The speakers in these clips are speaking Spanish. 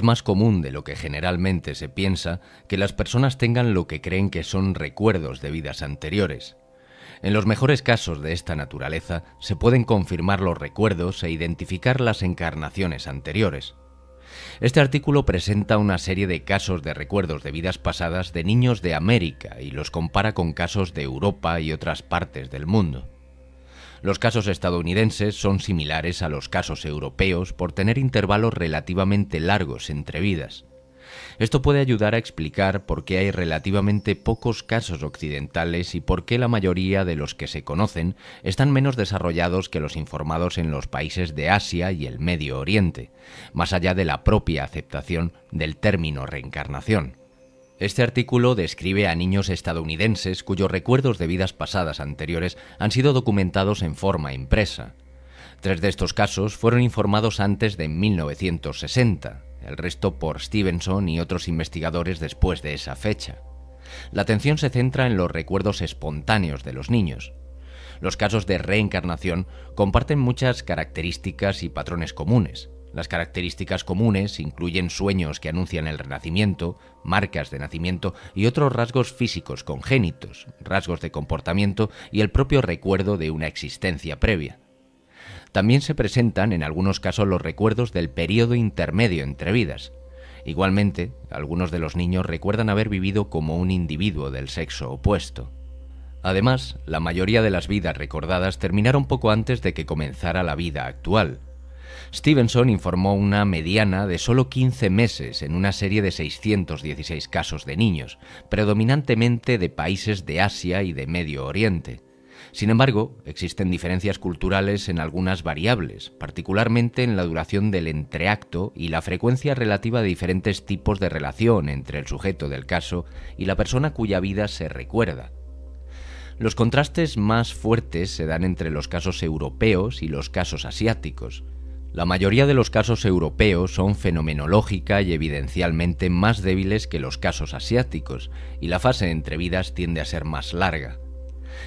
más común de lo que generalmente se piensa que las personas tengan lo que creen que son recuerdos de vidas anteriores. En los mejores casos de esta naturaleza se pueden confirmar los recuerdos e identificar las encarnaciones anteriores. Este artículo presenta una serie de casos de recuerdos de vidas pasadas de niños de América y los compara con casos de Europa y otras partes del mundo. Los casos estadounidenses son similares a los casos europeos por tener intervalos relativamente largos entre vidas. Esto puede ayudar a explicar por qué hay relativamente pocos casos occidentales y por qué la mayoría de los que se conocen están menos desarrollados que los informados en los países de Asia y el Medio Oriente, más allá de la propia aceptación del término reencarnación. Este artículo describe a niños estadounidenses cuyos recuerdos de vidas pasadas anteriores han sido documentados en forma impresa. 3 de estos casos fueron informados antes de 1960, el resto por Stevenson y otros investigadores después de esa fecha. La atención se centra en los recuerdos espontáneos de los niños. Los casos de reencarnación comparten muchas características y patrones comunes. Las características comunes incluyen sueños que anuncian el renacimiento, marcas de nacimiento y otros rasgos físicos congénitos, rasgos de comportamiento y el propio recuerdo de una existencia previa. También se presentan en algunos casos los recuerdos del periodo intermedio entre vidas. Igualmente, algunos de los niños recuerdan haber vivido como un individuo del sexo opuesto. Además, la mayoría de las vidas recordadas terminaron poco antes de que comenzara la vida actual. Stevenson informó una mediana de solo 15 meses en una serie de 616 casos de niños, predominantemente de países de Asia y de Medio Oriente. Sin embargo, existen diferencias culturales en algunas variables, particularmente en la duración del entreacto y la frecuencia relativa de diferentes tipos de relación entre el sujeto del caso y la persona cuya vida se recuerda. Los contrastes más fuertes se dan entre los casos europeos y los casos asiáticos. La mayoría de los casos europeos son fenomenológica y evidencialmente más débiles que los casos asiáticos, y la fase entre vidas tiende a ser más larga.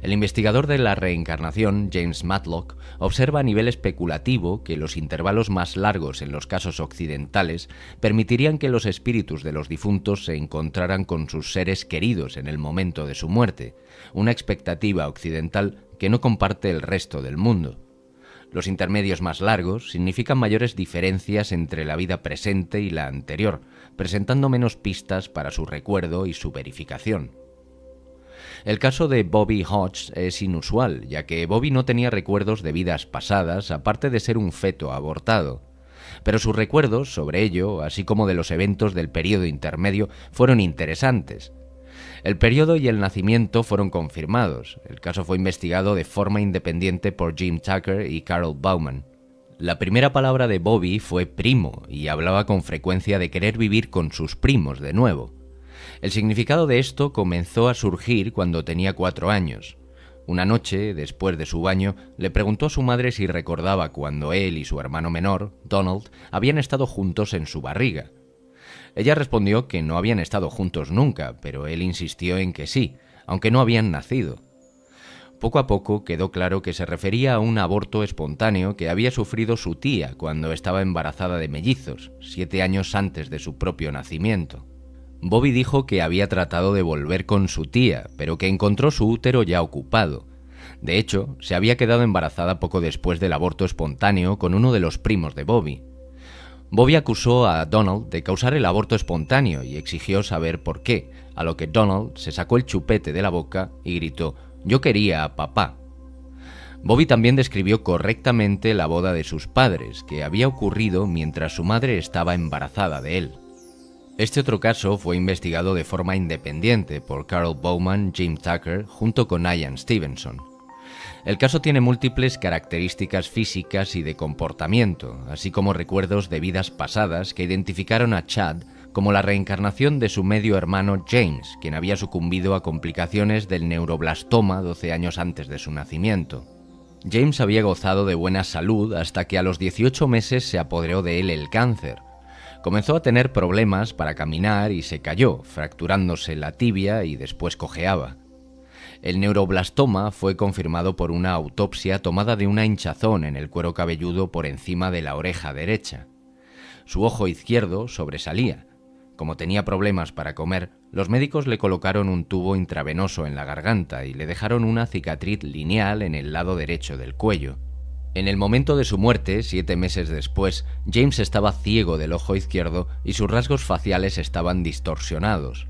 El investigador de la reencarnación, James Matlock, observa a nivel especulativo que los intervalos más largos en los casos occidentales permitirían que los espíritus de los difuntos se encontraran con sus seres queridos en el momento de su muerte, una expectativa occidental que no comparte el resto del mundo. Los intermedios más largos significan mayores diferencias entre la vida presente y la anterior, presentando menos pistas para su recuerdo y su verificación. El caso de Bobby Hodge es inusual, ya que Bobby no tenía recuerdos de vidas pasadas, aparte de ser un feto abortado. Pero sus recuerdos sobre ello, así como de los eventos del periodo intermedio, fueron interesantes. El periodo y el nacimiento fueron confirmados. El caso fue investigado de forma independiente por Jim Tucker y Carol Bauman. La primera palabra de Bobby fue primo y hablaba con frecuencia de querer vivir con sus primos de nuevo. El significado de esto comenzó a surgir cuando tenía 4 años. Una noche, después de su baño, le preguntó a su madre si recordaba cuando él y su hermano menor, Donald, habían estado juntos en su barriga. Ella respondió que no habían estado juntos nunca, pero él insistió en que sí, aunque no habían nacido. Poco a poco quedó claro que se refería a un aborto espontáneo que había sufrido su tía cuando estaba embarazada de mellizos, 7 años antes de su propio nacimiento. Bobby dijo que había tratado de volver con su tía, pero que encontró su útero ya ocupado. De hecho, se había quedado embarazada poco después del aborto espontáneo con uno de los primos de Bobby. Bobby acusó a Donald de causar el aborto espontáneo y exigió saber por qué, a lo que Donald se sacó el chupete de la boca y gritó: «Yo quería a papá». Bobby también describió correctamente la boda de sus padres, que había ocurrido mientras su madre estaba embarazada de él. Este otro caso fue investigado de forma independiente por Carol Bauman, Jim Tucker, junto con Ian Stevenson. El caso tiene múltiples características físicas y de comportamiento, así como recuerdos de vidas pasadas que identificaron a Chad como la reencarnación de su medio hermano James, quien había sucumbido a complicaciones del neuroblastoma 12 años antes de su nacimiento. James había gozado de buena salud hasta que a los 18 meses se apoderó de él el cáncer. Comenzó a tener problemas para caminar y se cayó, fracturándose la tibia y después cojeaba. El neuroblastoma fue confirmado por una autopsia tomada de una hinchazón en el cuero cabelludo por encima de la oreja derecha. Su ojo izquierdo sobresalía. Como tenía problemas para comer, los médicos le colocaron un tubo intravenoso en la garganta y le dejaron una cicatriz lineal en el lado derecho del cuello. En el momento de su muerte, 7 meses después, James estaba ciego del ojo izquierdo y sus rasgos faciales estaban distorsionados.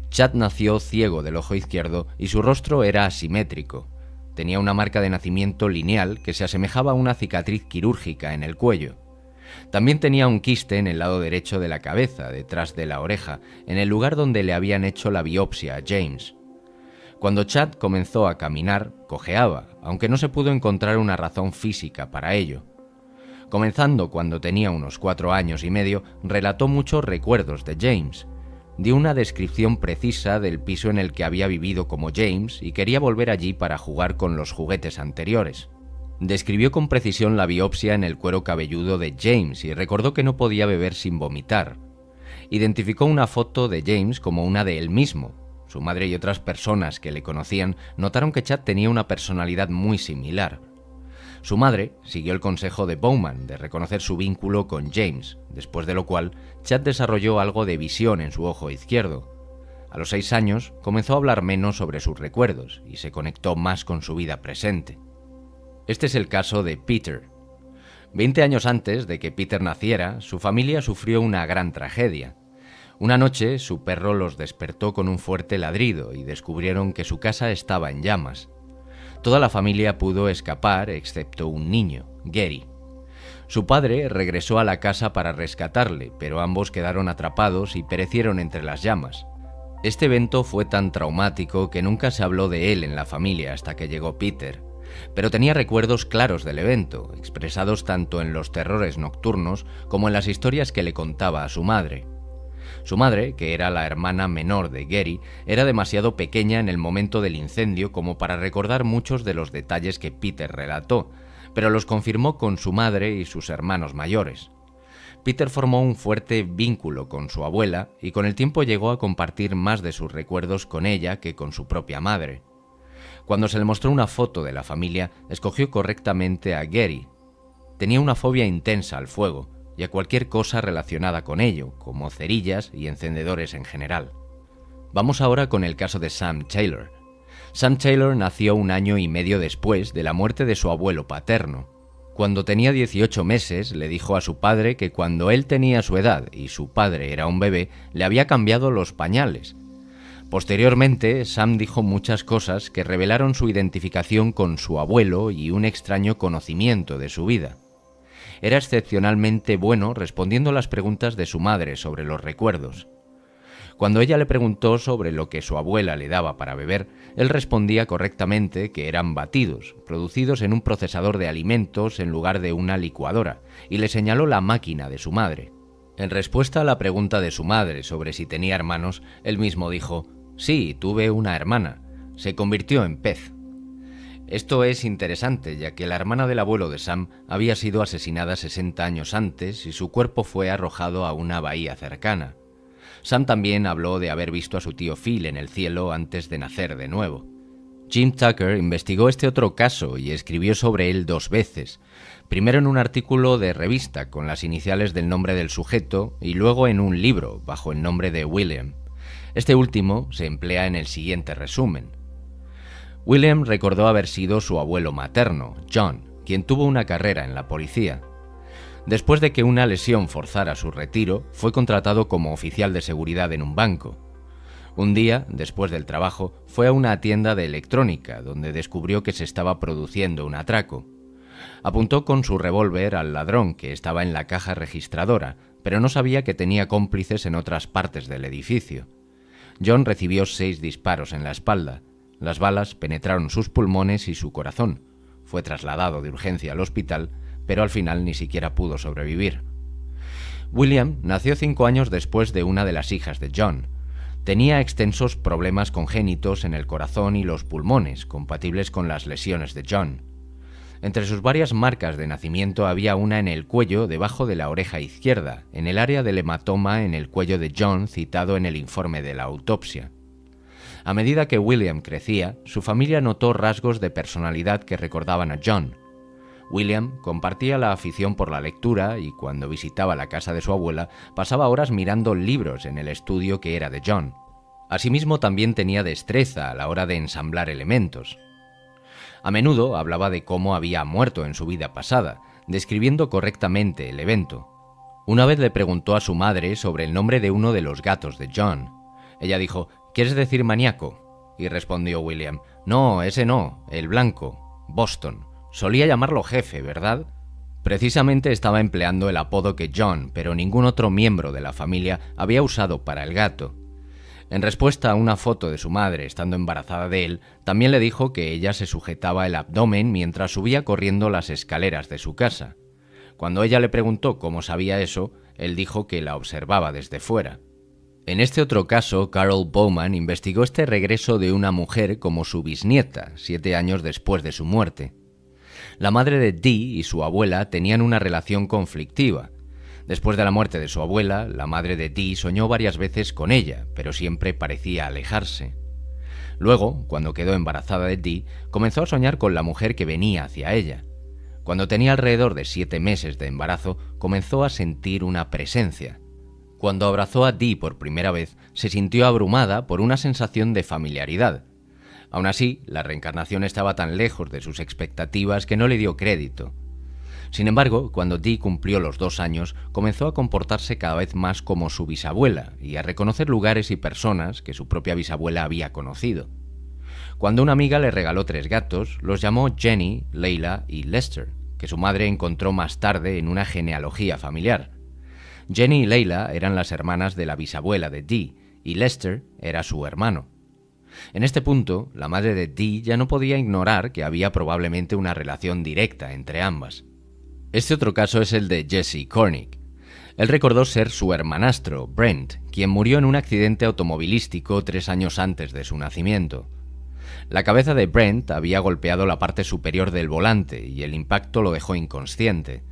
Chad nació ciego del ojo izquierdo y su rostro era asimétrico. Tenía una marca de nacimiento lineal que se asemejaba a una cicatriz quirúrgica en el cuello. También tenía un quiste en el lado derecho de la cabeza, detrás de la oreja, en el lugar donde le habían hecho la biopsia a James. Cuando Chad comenzó a caminar, cojeaba, aunque no se pudo encontrar una razón física para ello. Comenzando cuando tenía unos 4 años y medio, relató muchos recuerdos de James. Dio una descripción precisa del piso en el que había vivido como James y quería volver allí para jugar con los juguetes anteriores. Describió con precisión la biopsia en el cuero cabelludo de James y recordó que no podía beber sin vomitar. Identificó una foto de James como una de él mismo. Su madre y otras personas que le conocían notaron que Chad tenía una personalidad muy similar. Su madre siguió el consejo de Bowman de reconocer su vínculo con James, después de lo cual Chad desarrolló algo de visión en su ojo izquierdo. A los 6 años comenzó a hablar menos sobre sus recuerdos y se conectó más con su vida presente. Este es el caso de Peter. 20 años antes de que Peter naciera, su familia sufrió una gran tragedia. Una noche, su perro los despertó con un fuerte ladrido y descubrieron que su casa estaba en llamas. Toda la familia pudo escapar, excepto un niño, Gary. Su padre regresó a la casa para rescatarle, pero ambos quedaron atrapados y perecieron entre las llamas. Este evento fue tan traumático que nunca se habló de él en la familia hasta que llegó Peter. Pero tenía recuerdos claros del evento, expresados tanto en los terrores nocturnos como en las historias que le contaba a su madre. Su madre, que era la hermana menor de Gary, era demasiado pequeña en el momento del incendio como para recordar muchos de los detalles que Peter relató, pero los confirmó con su madre y sus hermanos mayores. Peter formó un fuerte vínculo con su abuela y con el tiempo llegó a compartir más de sus recuerdos con ella que con su propia madre. Cuando se le mostró una foto de la familia, escogió correctamente a Gary. Tenía una fobia intensa al fuego y a cualquier cosa relacionada con ello, como cerillas y encendedores en general. Vamos ahora con el caso de Sam Taylor. Sam Taylor nació 1 año y medio después de la muerte de su abuelo paterno. Cuando tenía 18 meses, le dijo a su padre que cuando él tenía su edad y su padre era un bebé, le había cambiado los pañales. Posteriormente, Sam dijo muchas cosas que revelaron su identificación con su abuelo y un extraño conocimiento de su vida. Era excepcionalmente bueno respondiendo las preguntas de su madre sobre los recuerdos. Cuando ella le preguntó sobre lo que su abuela le daba para beber, él respondía correctamente que eran batidos, producidos en un procesador de alimentos en lugar de una licuadora, y le señaló la máquina de su madre. En respuesta a la pregunta de su madre sobre si tenía hermanos, él mismo dijo: «Sí, tuve una hermana. Se convirtió en pez». Esto es interesante, ya que la hermana del abuelo de Sam había sido asesinada 60 años antes y su cuerpo fue arrojado a una bahía cercana. Sam también habló de haber visto a su tío Phil en el cielo antes de nacer de nuevo. Jim Tucker investigó este otro caso y escribió sobre él 2 veces, primero en un artículo de revista con las iniciales del nombre del sujeto y luego en un libro bajo el nombre de William. Este último se emplea en el siguiente resumen. William recordó haber sido su abuelo materno, John, quien tuvo una carrera en la policía. Después de que una lesión forzara su retiro, fue contratado como oficial de seguridad en un banco. Un día, después del trabajo, fue a una tienda de electrónica, donde descubrió que se estaba produciendo un atraco. Apuntó con su revólver al ladrón que estaba en la caja registradora, pero no sabía que tenía cómplices en otras partes del edificio. John recibió 6 disparos en la espalda. Las balas penetraron sus pulmones y su corazón. Fue trasladado de urgencia al hospital, pero al final ni siquiera pudo sobrevivir. William nació 5 años después de una de las hijas de John. Tenía extensos problemas congénitos en el corazón y los pulmones, compatibles con las lesiones de John. Entre sus varias marcas de nacimiento había una en el cuello debajo de la oreja izquierda, en el área del hematoma en el cuello de John citado en el informe de la autopsia. A medida que William crecía, su familia notó rasgos de personalidad que recordaban a John. William compartía la afición por la lectura y cuando visitaba la casa de su abuela pasaba horas mirando libros en el estudio que era de John. Asimismo, también tenía destreza a la hora de ensamblar elementos. A menudo hablaba de cómo había muerto en su vida pasada, describiendo correctamente el evento. Una vez le preguntó a su madre sobre el nombre de uno de los gatos de John. Ella dijo: ¿quieres decir maníaco? Y respondió William: no, ese no, el blanco, Boston. Solía llamarlo jefe, ¿verdad? Precisamente estaba empleando el apodo que John, pero ningún otro miembro de la familia, había usado para el gato. En respuesta a una foto de su madre estando embarazada de él, también le dijo que ella se sujetaba el abdomen mientras subía corriendo las escaleras de su casa. Cuando ella le preguntó cómo sabía eso, él dijo que la observaba desde fuera. En este otro caso, Carol Bowman investigó este regreso de una mujer como su bisnieta, 7 años después de su muerte. La madre de Dee y su abuela tenían una relación conflictiva. Después de la muerte de su abuela, la madre de Dee soñó varias veces con ella, pero siempre parecía alejarse. Luego, cuando quedó embarazada de Dee, comenzó a soñar con la mujer que venía hacia ella. Cuando tenía alrededor de 7 meses de embarazo, comenzó a sentir una presencia. Cuando abrazó a Dee por primera vez, se sintió abrumada por una sensación de familiaridad. Aún así, la reencarnación estaba tan lejos de sus expectativas que no le dio crédito. Sin embargo, cuando Dee cumplió los 2 años, comenzó a comportarse cada vez más como su bisabuela y a reconocer lugares y personas que su propia bisabuela había conocido. Cuando una amiga le regaló 3 gatos, los llamó Jenny, Leila y Lester, que su madre encontró más tarde en una genealogía familiar. Jenny y Leila eran las hermanas de la bisabuela de Dee y Lester era su hermano. En este punto, la madre de Dee ya no podía ignorar que había probablemente una relación directa entre ambas. Este otro caso es el de Jesse Cornick. Él recordó ser su hermanastro, Brent, quien murió en un accidente automovilístico 3 años antes de su nacimiento. La cabeza de Brent había golpeado la parte superior del volante y el impacto lo dejó inconsciente.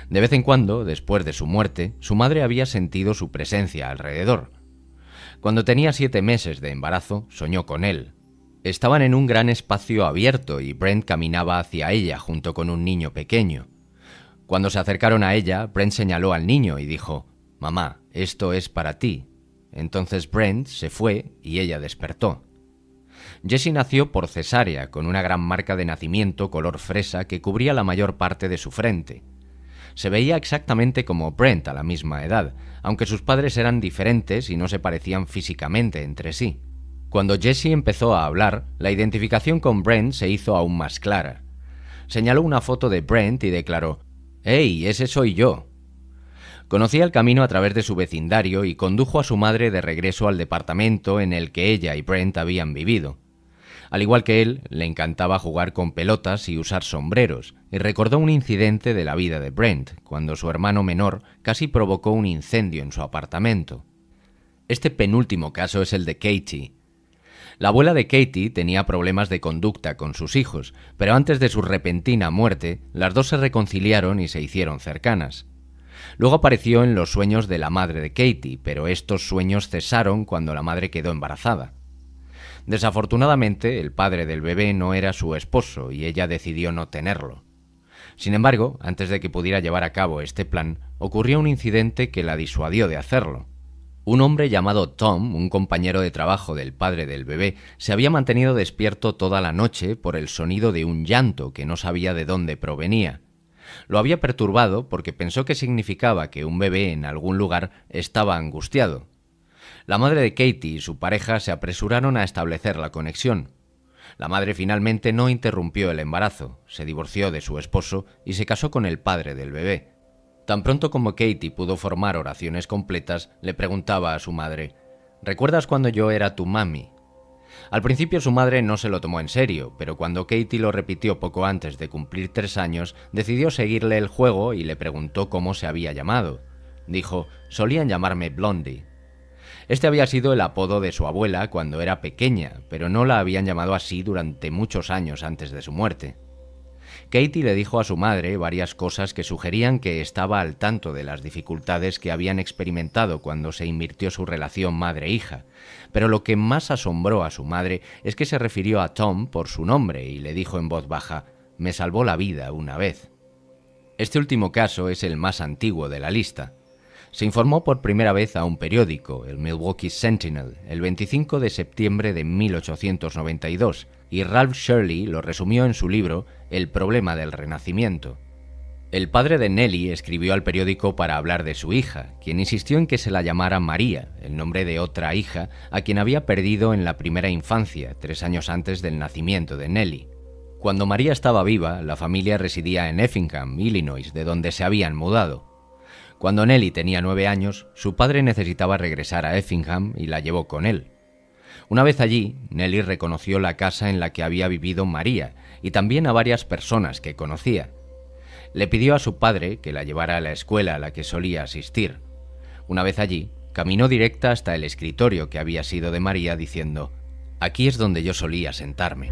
De vez en cuando, después de su muerte, su madre había sentido su presencia alrededor. Cuando tenía 7 meses de embarazo, soñó con él. Estaban en un gran espacio abierto y Brent caminaba hacia ella junto con un niño pequeño. Cuando se acercaron a ella, Brent señaló al niño y dijo: «Mamá, esto es para ti». Entonces Brent se fue y ella despertó. Jessie nació por cesárea, con una gran marca de nacimiento color fresa que cubría la mayor parte de su frente. Se veía exactamente como Brent a la misma edad, aunque sus padres eran diferentes y no se parecían físicamente entre sí. Cuando Jessie empezó a hablar, la identificación con Brent se hizo aún más clara. Señaló una foto de Brent y declaró: «¡Hey, ese soy yo!». Conocía el camino a través de su vecindario y condujo a su madre de regreso al departamento en el que ella y Brent habían vivido. Al igual que él, le encantaba jugar con pelotas y usar sombreros, y recordó un incidente de la vida de Brent, cuando su hermano menor casi provocó un incendio en su apartamento. Este penúltimo caso es el de Katie. La abuela de Katie tenía problemas de conducta con sus hijos, pero antes de su repentina muerte, las dos se reconciliaron y se hicieron cercanas. Luego apareció en los sueños de la madre de Katie, pero estos sueños cesaron cuando la madre quedó embarazada. Desafortunadamente, el padre del bebé no era su esposo y ella decidió no tenerlo. Sin embargo, antes de que pudiera llevar a cabo este plan, ocurrió un incidente que la disuadió de hacerlo. Un hombre llamado Tom, un compañero de trabajo del padre del bebé, se había mantenido despierto toda la noche por el sonido de un llanto que no sabía de dónde provenía. Lo había perturbado porque pensó que significaba que un bebé en algún lugar estaba angustiado. La madre de Katie y su pareja se apresuraron a establecer la conexión. La madre finalmente no interrumpió el embarazo, se divorció de su esposo y se casó con el padre del bebé. Tan pronto como Katie pudo formar oraciones completas, le preguntaba a su madre: «¿Recuerdas cuando yo era tu mami?». Al principio su madre no se lo tomó en serio, pero cuando Katie lo repitió poco antes de cumplir 3 años, decidió seguirle el juego y le preguntó cómo se había llamado. Dijo: «Solían llamarme Blondie». Este había sido el apodo de su abuela cuando era pequeña, pero no la habían llamado así durante muchos años antes de su muerte. Katie le dijo a su madre varias cosas que sugerían que estaba al tanto de las dificultades que habían experimentado cuando se invirtió su relación madre-hija, pero lo que más asombró a su madre es que se refirió a Tom por su nombre y le dijo en voz baja: me salvó la vida una vez. Este último caso es el más antiguo de la lista. Se informó por primera vez a un periódico, el Milwaukee Sentinel, el 25 de septiembre de 1892, y Ralph Shirley lo resumió en su libro El problema del Renacimiento. El padre de Nellie escribió al periódico para hablar de su hija, quien insistió en que se la llamara María, el nombre de otra hija a quien había perdido en la primera infancia, 3 años antes del nacimiento de Nellie. Cuando María estaba viva, la familia residía en Effingham, Illinois, de donde se habían mudado. Cuando Nellie tenía 9 años, su padre necesitaba regresar a Effingham y la llevó con él. Una vez allí, Nellie reconoció la casa en la que había vivido María y también a varias personas que conocía. Le pidió a su padre que la llevara a la escuela a la que solía asistir. Una vez allí, caminó directa hasta el escritorio que había sido de María diciendo: «Aquí es donde yo solía sentarme».